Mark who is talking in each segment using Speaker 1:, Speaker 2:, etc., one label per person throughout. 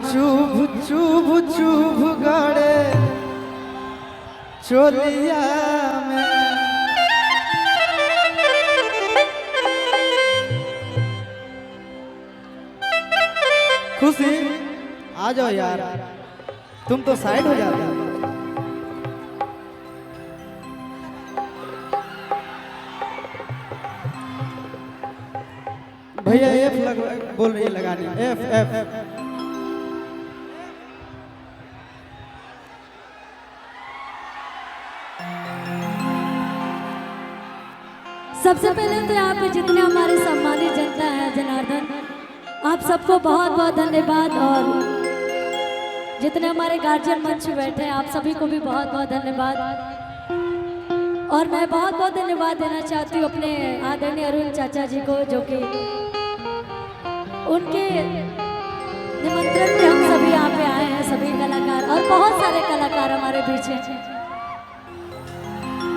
Speaker 1: चुभ चुभ चुभ गड़े चोलिया में। खुशी आ जाओ यार, तुम तो साइड हो जाते हो। भैया एफ बोल रही है लगानी, एफ एफ।
Speaker 2: सबसे पहले तो यहाँ पे जितने हमारे सम्मानित जनता है, जनार्दन, आप सबको बहुत बहुत धन्यवाद। और जितने हमारे गार्जियन मंच पे बैठे हैं, आप सभी को भी बहुत बहुत धन्यवाद। और मैं बहुत बहुत धन्यवाद देना चाहती हूँ अपने आदरणीय अरुण चाचा जी को, जो कि उनके निमंत्रण पे हम सभी यहाँ पे आए हैं, सभी कलाकार और बहुत सारे कलाकार हमारे बीच हैं।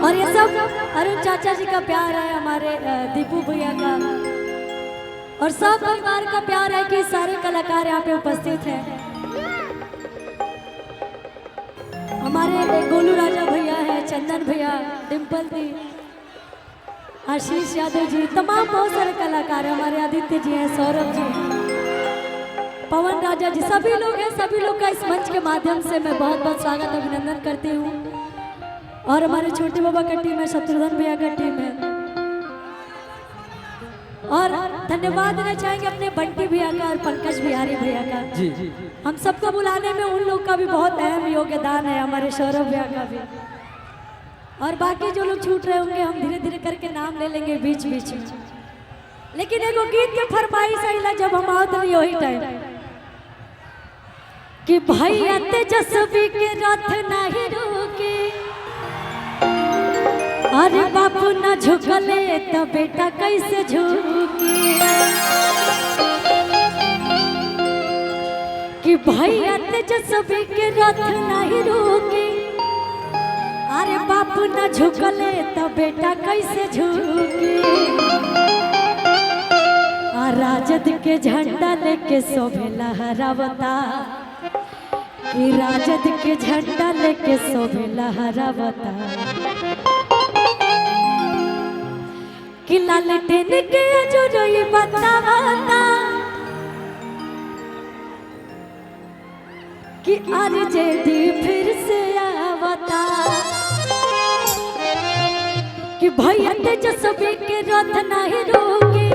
Speaker 2: और ये सब अरुण चाचा जी का प्यार है, हमारे दीपू भैया का, और सब परिवार का प्यार है कि सारे कलाकार यहाँ पे उपस्थित हैं। हमारे गोलू राजा भैया है, चंदन भैया, डिम्पल दी, आशीष यादव जी, तमाम बहुत सारे कलाकार हैं, हमारे आदित्य जी हैं, सौरभ जी, पवन राजा जी, सभी लोग हैं। सभी लोग का इस मंच के माध्यम से मैं बहुत बहुत स्वागत अभिनंदन करती हूँ। और हमारे छोटे बाबा का टीम है, शत्रुघ्न भैया का टीम है। और धन्यवाद देना चाहेंगे अपने बंटी भैया का और पंकज बिहारी भैया का।
Speaker 1: जी जी
Speaker 2: हम सबको बुलाने में उन लोग का भी बहुत अहम योगदान है, हमारे सौरभ भैया का भी। और बाकी जो लोग छूट रहे होंगे, हम धीरे धीरे करके नाम ले लेंगे बीच बीच में। लेकिन एगो गीत के फरमाइश आइला जब हम आवत रही वही टाइम कि भैया तेजस्वी के रथ नहीं रुके, अरे बापू न झुकले तो बेटा कैसे झुके। कि भैया तेजस्वी के रथ नहीं रुके, अरे बापू न झुकले तो बेटा कैसे झुके। राजद के झंडा लेके शोभे लहरावता, कि राजद के झंडा लेके शोभे लहरावता। कि लालटेन के जो रोई बतावता, कि आरजेडी फिर से आवता। कि भैया तेजस्वी के रथ नहीं रुके,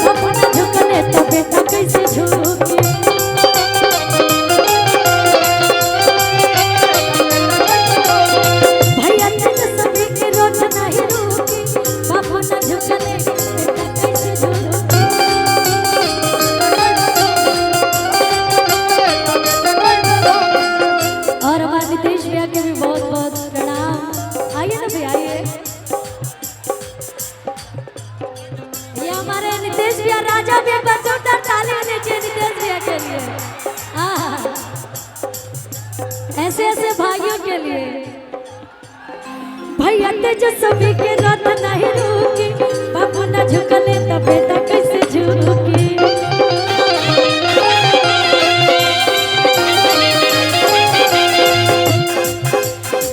Speaker 2: अपना झुकले तो बेटा कैसे झुके। भैया तेजस्वी के रथ नहीं रुके, बापू न झुकले बेटा कैसे झुके। और हमारे नीतीश भैया के भी बहुत बहुत प्रणाम। आइए ना भैया, आइए। ये हमारे नीतीश भैया, राजा भैया, बजोतर ताली नीचे नीतीश भैया के लिए। ऐसे ऐसे भाइयों के लिए। भैया तेजस्वी के रथ नहीं रुके, बापू न झुकले तो बेटा कैसे झुके।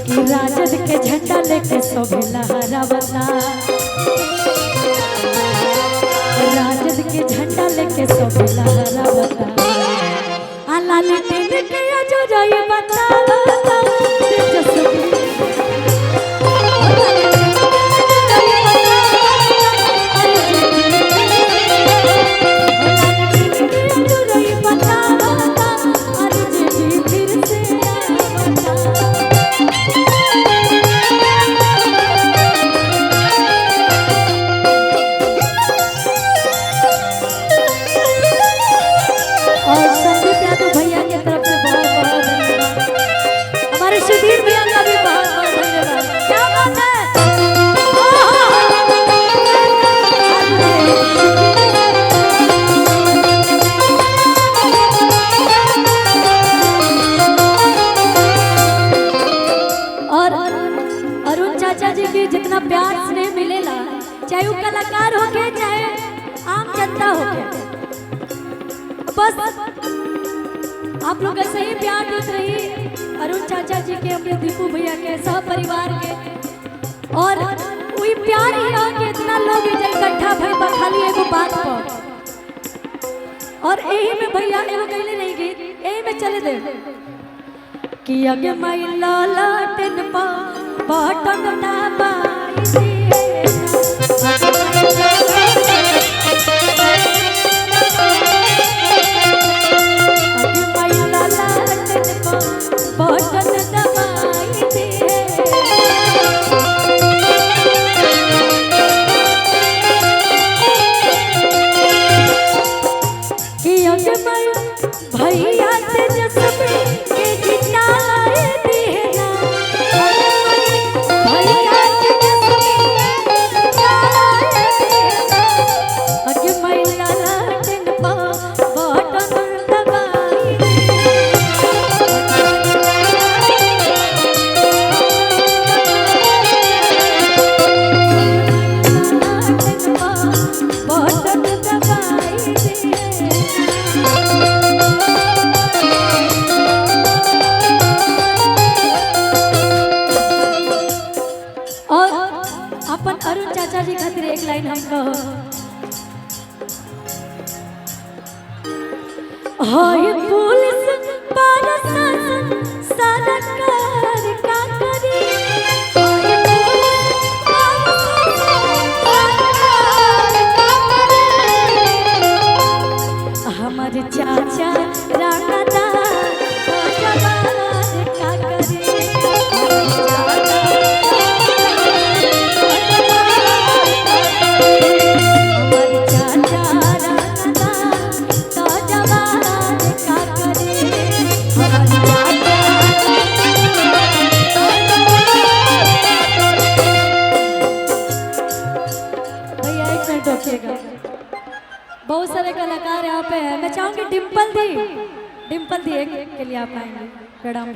Speaker 2: कि राजद के झंडा लेके शोभे लहरावता, राजद के झंडा लेके शोभे लहरावता। लालटेन के जो रोई बतावता, तेजस्वी जितना प्यार स्नेह मिलेला, चाहे वो कलाकार हो के चाहे आम जनता हो के, बस आप लोग ऐसे ही प्यार देते रहिए अरुण चाचा जी के, अपने दीपू भैया के, सब परिवार के। और वही प्यार ही हो कि इतना लोग इकट्ठा भई खाली एगो बात पर। और यही में भैया एगो कहले नहीं गीत, यही में चले दे कि अगे माई लालटेन पा बटन दबाई दिए अगे माई लालटेन पा बटन दबाई दिए कि अगे माई भैया तेजस्वी के जिताए देना भैया तेजस्वी के जिताए देना अगे माई लालटेन पा बटन दबाई बटन दबाई और अपन अरुण चाचा जी खातिर एक लाइन हम कहो हाय पुलिस प्रशासन सरकार का करी हाय पुलिस प्रशासन सरकार का करी हमारे चाचा राणा जवान का करी बहुत सारे कलाकार यहाँ पे हैं। मैं चाहूंगी डिम्पल दी एक के लिए आप आएंगे। प्रणाम।